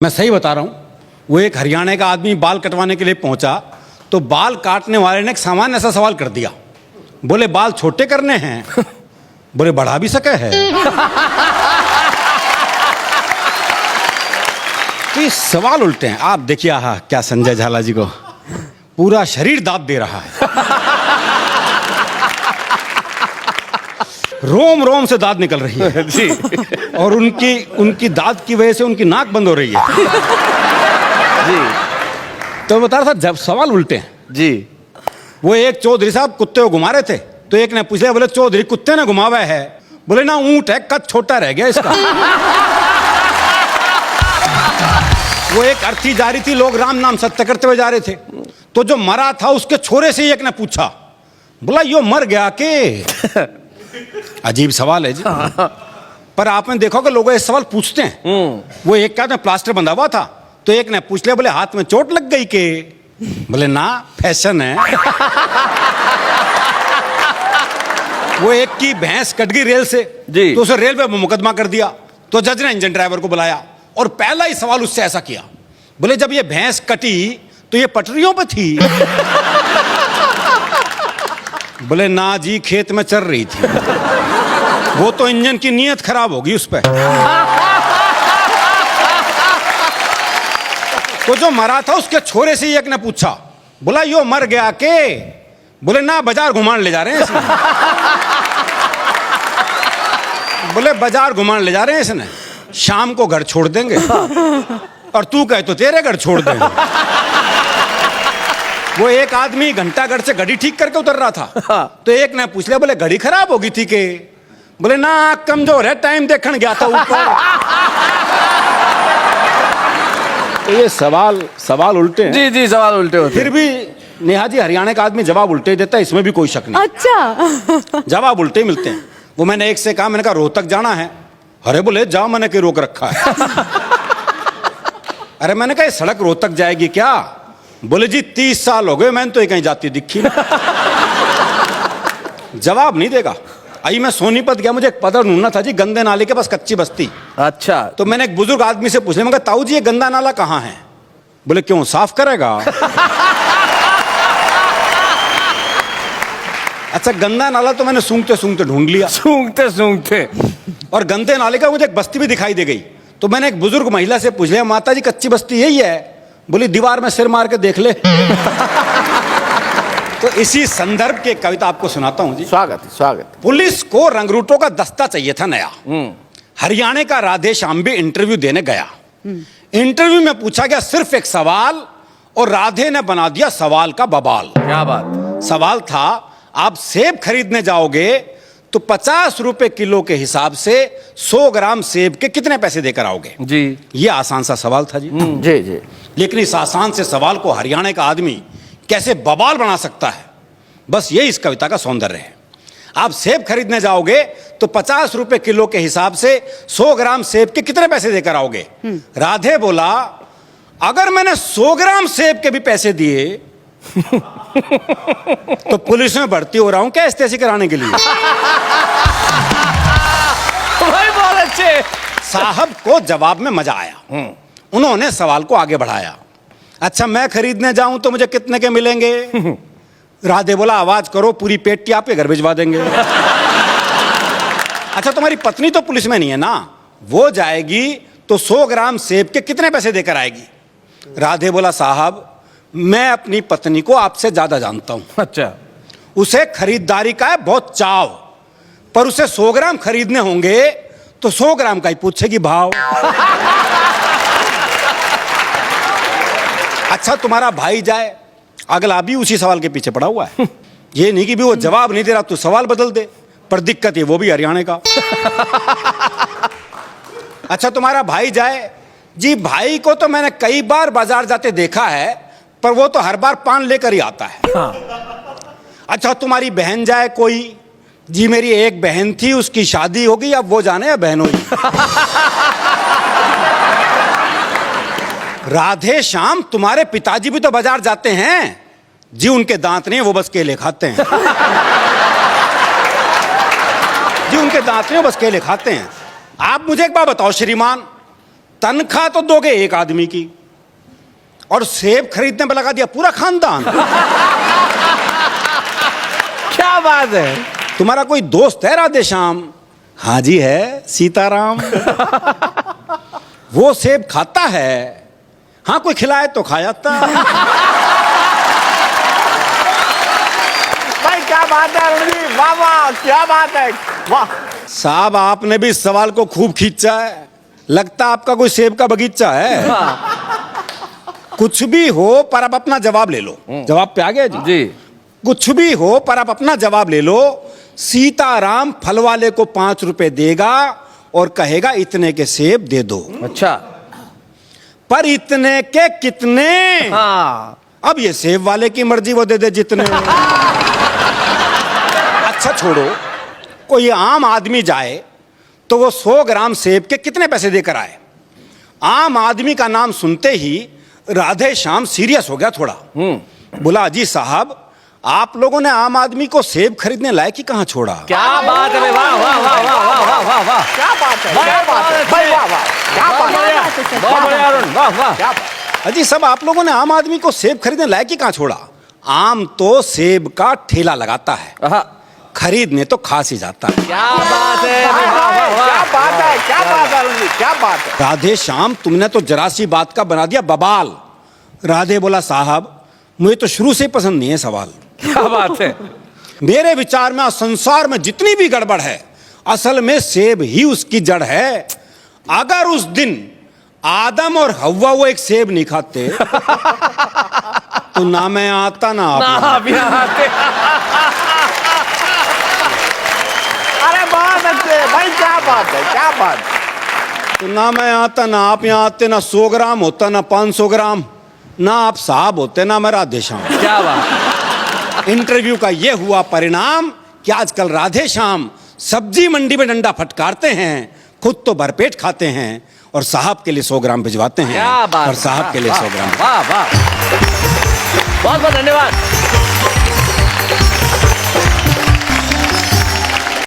मैं सही बता रहा हूँ। वो एक हरियाणा का आदमी बाल कटवाने के लिए पहुंचा तो बाल काटने वाले ने एक सामान्य ऐसा सवाल कर दिया। बोले बाल छोटे करने हैं? बोले बढ़ा भी सके है। तो ये सवाल उल्टे हैं। आप देखिए, आहा क्या संजय झाला जी को पूरा शरीर दाद दे रहा है। रोम रोम से दाद निकल रही है जी। और उनकी दाद की वजह से उनकी नाक बंद हो रही है जी। तो बता रहा था जब सवाल उल्टे हैं जी। वो एक चौधरी साहब कुत्ते को घुमा रहे थे तो एक ने पूछ लिया, बोले चौधरी कुत्ते ने घुमावा है? बोले ना, ऊंट है, कद छोटा रह गया इसका। वो एक अर्थी जा रही थी, लोग राम नाम सत्य करते हुए जा रहे थे तो जो मरा था उसके छोरे से एक ने पूछा, बोला यो मर गया के? अजीब सवाल है जी। पर आपने देखा कि लोग ये सवाल पूछते हैं। वो एक क्या प्लास्टर बंधा हुआ था तो एक ने पूछ लिया, बोले हाथ में चोट लग गई के? बोले ना, फैशन है। वो एक की भैंस कट गई रेल से जी। तो उसे रेल पे मुकदमा कर दिया तो जज ने इंजन ड्राइवर को बुलाया और पहला ही सवाल उससे ऐसा किया, बोले जब ये भैंस कटी तो ये पटरियों पे थी? बोले ना जी, खेत में चल रही थी। वो तो इंजन की नीयत खराब होगी उस पे। तो जो मरा था उसके छोरे से एक ने पूछा, बोला यो मर गया के? बोले ना, बाजार घुमान ले जा रहे हैं इसने। बोले बाजार घुमान ले जा रहे हैं इसने, शाम को घर छोड़ देंगे। और तू कहे तो तेरे घर छोड़ देंगे। वो एक आदमी घंटाघर से घड़ी ठीक करके उतर रहा था तो एक ने पूछ लिया, बोले घड़ी खराब हो गई थी के? बोले ना, कमजोर है, टाइम देखने गया था ऊपर। तो ये सवाल उल्टे हैं। जी जी, सवाल उल्टे होते फिर भी नेहा जी, हरियाणा का आदमी जवाब उल्टे देता है, इसमें भी कोई शक नहीं। अच्छा। जवाब उल्टे मिलते हैं। वो मैंने एक से कहा, मैंने कहा रोहतक जाना है? अरे बोले जा, मैंने के रोक रखा है। अरे मैंने कहा ये सड़क रोहतक जाएगी क्या? बोले जी 30 साल हो गए, मैंने तो ये कहीं जाती दिखी नहीं। जवाब नहीं देगा। आई मैं सोनीपत गया, मुझे एक पदर ढूंढना था जी, गंदे नाले के पास कच्ची बस्ती। अच्छा। तो मैंने एक बुजुर्ग आदमी से पूछ लिया, मैं कहा ताऊ जी ये गंदा नाला कहाँ है? बोले क्यों, साफ करेगा? अच्छा, गंदा नाला तो मैंने सूंघते सूंघते ढूंढ लिया। सूंघते और गंदे नाले का मुझे एक बस्ती भी दिखाई दे गई तो मैंने एक बुजुर्ग महिला से पूछ लिया, माता जी कच्ची बस्ती यही है? बोली दीवार में सिर मार के देख ले। तो इसी संदर्भ की कविता आपको सुनाता हूं जी। स्वागत। पुलिस को रंगरूटों का दस्ता चाहिए था नया। हरियाणा का राधे श्याम भी इंटरव्यू देने गया। इंटरव्यू में पूछा गया सिर्फ एक सवाल और राधे ने बना दिया सवाल का बवाल। क्या बात। सवाल था, आप सेब खरीदने जाओगे तो 50 रुपए किलो के हिसाब से 100 ग्राम सेब के कितने पैसे देकर आओगे? जी। ये आसान सा सवाल था जी। जी। लेकिन इस आसान से सवाल को हरियाणा का आदमी कैसे बवाल बना सकता है, बस ये इस कविता का सौंदर्य है। आप सेब खरीदने जाओगे तो 50 रुपए किलो के हिसाब से 100 ग्राम सेब के कितने पैसे देकर आओगे? राधे बोला, अगर मैंने 100 ग्राम सेब के भी पैसे दिए तो पुलिस में भर्ती हो रहा हूं क्या एसटीसी कराने के लिए? बहुत अच्छे। साहब को जवाब में मजा आया। उन्होंने सवाल को आगे बढ़ाया, अच्छा मैं खरीदने जाऊं तो मुझे कितने के मिलेंगे? राधे बोला, आवाज करो, पूरी पेटी आपके घर भिजवा देंगे। अच्छा तुम्हारी पत्नी तो पुलिस में नहीं है ना, वो जाएगी तो 100 ग्राम सेब के कितने पैसे देकर आएगी? राधे बोला, साहब मैं अपनी पत्नी को आपसे ज्यादा जानता हूं। अच्छा। उसे खरीदारी का है बहुत चाव, पर उसे 100 ग्राम खरीदने होंगे तो 100 ग्राम का ही पूछेगी भाव। अच्छा तुम्हारा भाई जाए, अगला भी उसी सवाल के पीछे पड़ा हुआ है। ये नहीं कि भी वो जवाब नहीं दे रहा, तू सवाल बदल दे, पर दिक्कत है वो भी हरियाणा का। अच्छा तुम्हारा भाई जाए, जी भाई को तो मैंने कई बार बाजार जाते देखा है, पर वो तो हर बार पान लेकर ही आता है। अच्छा तुम्हारी बहन जाए कोई, जी मेरी एक बहन थी, उसकी शादी होगी, अब वो जाने या बहन होगी। राधे श्याम तुम्हारे पिताजी भी तो बाजार जाते हैं, जी उनके दांत नहीं, वो बस केले खाते हैं। जी उनके दांत नहीं, वो बस केले खाते हैं। आप मुझे एक बात बताओ श्रीमान, तनख्वाह तो दोगे एक आदमी की और सेब खरीदने में लगा दिया पूरा खानदान। क्या बात है। तुम्हारा कोई दोस्त है राधे श्याम? हाँ जी है, सीताराम। वो सेब खाता है, हाँ कोई खिलाए तो खा जाता। भाई क्या बात है अरुण जी, वाह वाह, क्या बात है, वाह। साहब आपने भी इस सवाल को खूब खींचा है, लगता आपका कोई सेब का बगीचा है। कुछ भी हो पर आप अपना जवाब ले लो। जवाब पे आ गया जी? जी। कुछ भी हो पर आप अपना जवाब ले लो। सीताराम फल वाले को 5 रुपए देगा और कहेगा इतने के सेब दे दो। अच्छा। पर इतने के कितने? हाँ। अब ये सेब वाले की मर्जी, वो दे दे जितने। अच्छा छोड़ो, कोई आम आदमी जाए तो वो 100 ग्राम सेब के कितने पैसे देकर आए? आम आदमी का नाम सुनते ही राधे श्याम सीरियस हो गया थोड़ा। बोला अजी साहब, आप लोगों ने आम आदमी को सेब खरीदने लायक ही कहां छोड़ा? क्या बात है, वाह वाह वाह वाह वाह वाह वाह वाह, क्या बात है, वाह, क्या बात है, भाई वाह वाह, क्या बात है, बहुत बढ़िया अरुण, वाह वाह। क्या बात। अजी सब आप लोगों ने आम आदमी को सेब खरीदने लायक ही कहां छोड़ा? आम तो सेब का ठेला लगाता है, आहा, खरीदने तो खास ही जाता है। क्या बात है, वाह वाह क्या वाह। बात है, क्या बात है अरुण जी, क्या बात है। राधे श्याम तुमने तो जरा सी बात का बना दिया बवाल। राधे बोला साहब मुझे तो शुरू से पसंद नहीं है सवाल। क्या बात है। मेरे विचार में संसार में जितनी भी गड़बड़ है असल में सेब ही उसकी जड़ है। अगर उस दिन आदम और हव्वा वो एक सेब नहीं खाते तो ना मैं आता ना आप। आप यहाँ आते। अरे बहुत अच्छे भाई, क्या बात है, क्या बात है। तो ना मैं आता ना आप यहाँ आते, ना 100 ग्राम होता ना 500 ग्राम, ना आप साहब होते ना मैं राधे श्याम। क्या बात। इंटरव्यू का ये हुआ परिणाम कि आजकल राधे श्याम सब्जी मंडी में डंडा फटकारते हैं, खुद तो भरपेट खाते हैं और साहब के लिए 100 ग्राम भिजवाते हैं। क्या बात। और साहब के लिए 100 ग्राम। वाह वाह, बहुत बहुत धन्यवाद।